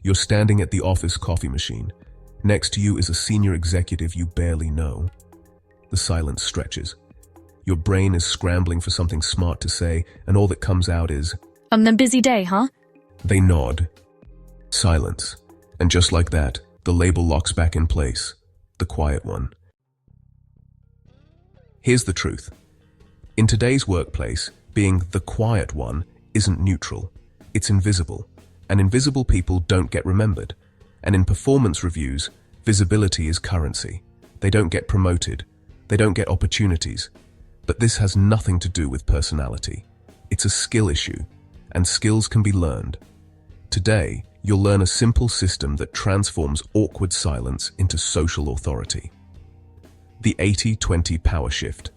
You're standing at the office coffee machine. Next to you is a senior executive you barely know. The silence stretches. Your brain is scrambling for something smart to say, and all that comes out is, On a busy day, huh? They nod. Silence. And just like that, the label locks back in place. The quiet one. Here's the truth. In today's workplace, being the quiet one isn't neutral. It's invisible. And invisible people don't get remembered. And in performance reviews, visibility is currency. They don't get promoted. They don't get opportunities. But this has nothing to do with personality. It's a skill issue, and skills can be learned. Today, you'll learn a simple system that transforms awkward silence into social authority. The 80-20 power shift.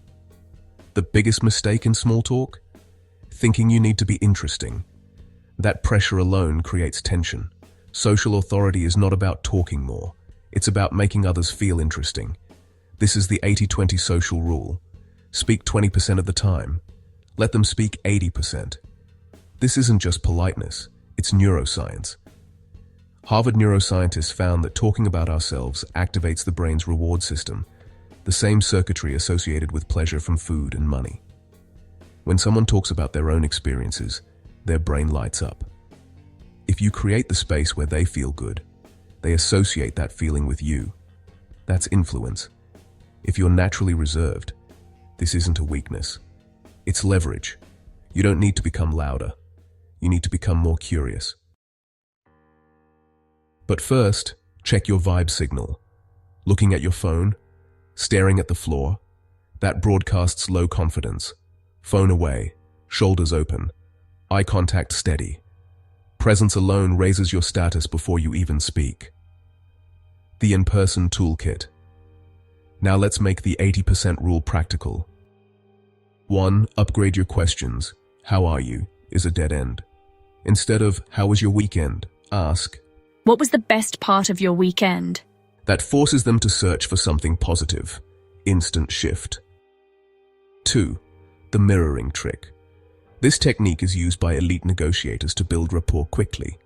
The biggest mistake in small talk? Thinking you need to be interesting. That pressure alone creates tension. Social authority is not about talking more. It's about making others feel interesting. This is the 80-20 social rule. Speak 20% of the time. Let them speak 80%. This isn't just politeness, it's neuroscience. Harvard neuroscientists found that talking about ourselves activates the brain's reward system, the same circuitry associated with pleasure from food and money. When someone talks about their own experiences, their brain lights up. If you create the space where they feel good, they associate that feeling with you. That's influence. If you're naturally reserved, this isn't a weakness. It's leverage. You don't need to become louder. You need to become more curious. But first, check your vibe signal. Looking at your phone, staring at the floor, that broadcasts low confidence. Phone away, shoulders open, eye contact steady. Presence alone raises your status before you even speak. The In Person Toolkit. Now let's make the 80% rule practical. 1. Upgrade your questions. How are you? Is a dead end. Instead of, how was your weekend? Ask, What was the best part of your weekend? that forces them to search for something positive. Instant shift. 2. The mirroring trick. This technique is used by elite negotiators to build rapport quickly.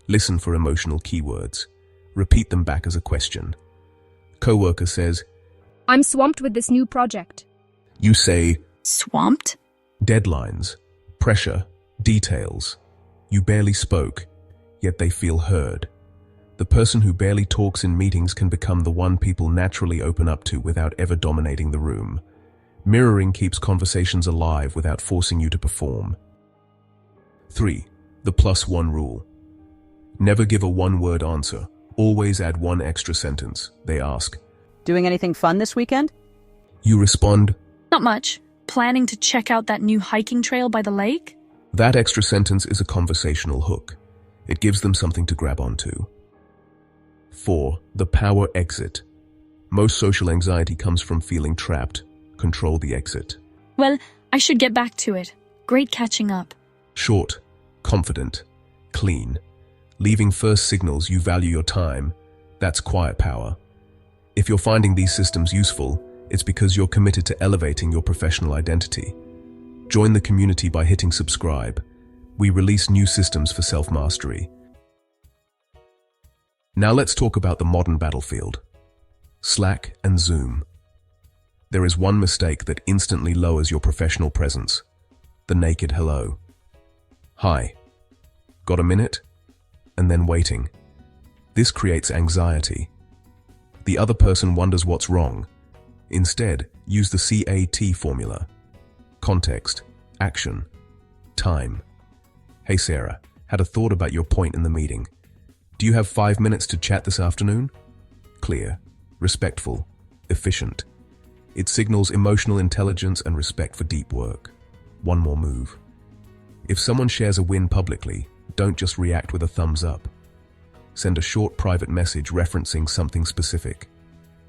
Listen for emotional keywords. Repeat them back as a question. Coworker says, I'm swamped with this new project. You say, Swamped? deadlines, pressure, details. You barely spoke, yet they feel heard. The person who barely talks in meetings can become the one people naturally open up to without ever dominating the room. Mirroring keeps conversations alive without forcing you to perform. 3. The +1 rule. Never give a one-word answer. Always add one extra sentence. They ask. Doing anything fun this weekend? You respond, Not much. Planning to check out that new hiking trail by the lake? that extra sentence is a conversational hook. It gives them something to grab onto. 4. The power exit. Most social anxiety comes from feeling trapped. Control the exit. Well, I should get back to it. Great catching up. Short, confident, clean. Leaving first signals you value your time. That's quiet power. If you're finding these systems useful, it's because you're committed to elevating your professional identity. Join the community by hitting subscribe. We release new systems for self-mastery. Now let's talk about the modern battlefield. Slack and Zoom. There is one mistake that instantly lowers your professional presence. The naked hello. Hi. Got a minute? And then waiting. This creates anxiety. The other person wonders what's wrong. Instead, use the CAT formula. Context, action, time. Hey Sarah, had a thought about your point in the meeting. Do you have 5 minutes to chat this afternoon? Clear, respectful, efficient. It signals emotional intelligence and respect for deep work. One more move. If someone shares a win publicly, don't just react with a thumbs up. Send a short private message referencing something specific.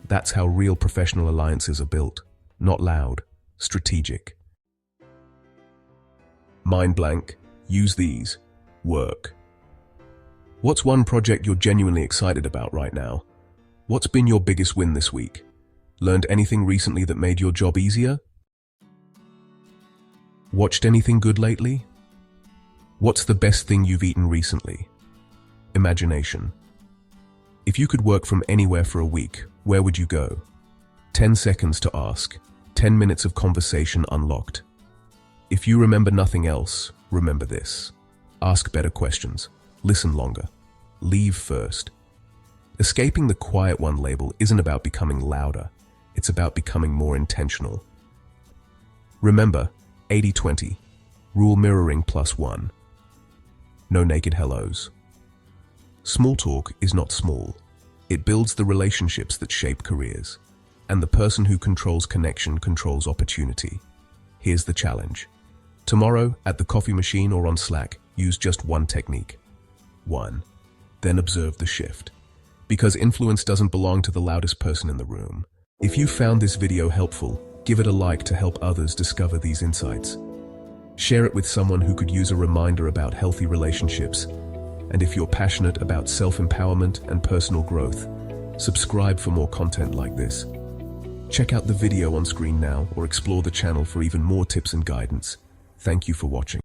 That's how real professional alliances are built. Not loud, strategic. Mind blank, use these. Work. What's one project you're genuinely excited about right now? What's been your biggest win this week? Learned anything recently that made your job easier? Watched anything good lately? What's the best thing you've eaten recently? Imagination. If you could work from anywhere for a week, where would you go? 10 seconds to ask. 10 minutes of conversation unlocked. If you remember nothing else, remember this. Ask better questions. Listen longer. Leave first. Escaping the quiet one label isn't about becoming louder. It's about becoming more intentional. Remember, 80-20. Rule mirroring +1. No naked hellos. Small talk is not small. It builds the relationships that shape careers. And the person who controls connection controls opportunity. Here's the challenge. Tomorrow, at the coffee machine or on Slack, use just one technique. 1. Then observe the shift. Because influence doesn't belong to the loudest person in the room. If you found this video helpful, give it a like to help others discover these insights. Share it with someone who could use a reminder about healthy relationships. And if you're passionate about self-empowerment and personal growth, subscribe for more content like this. Check out the video on screen now or explore the channel for even more tips and guidance. Thank you for watching.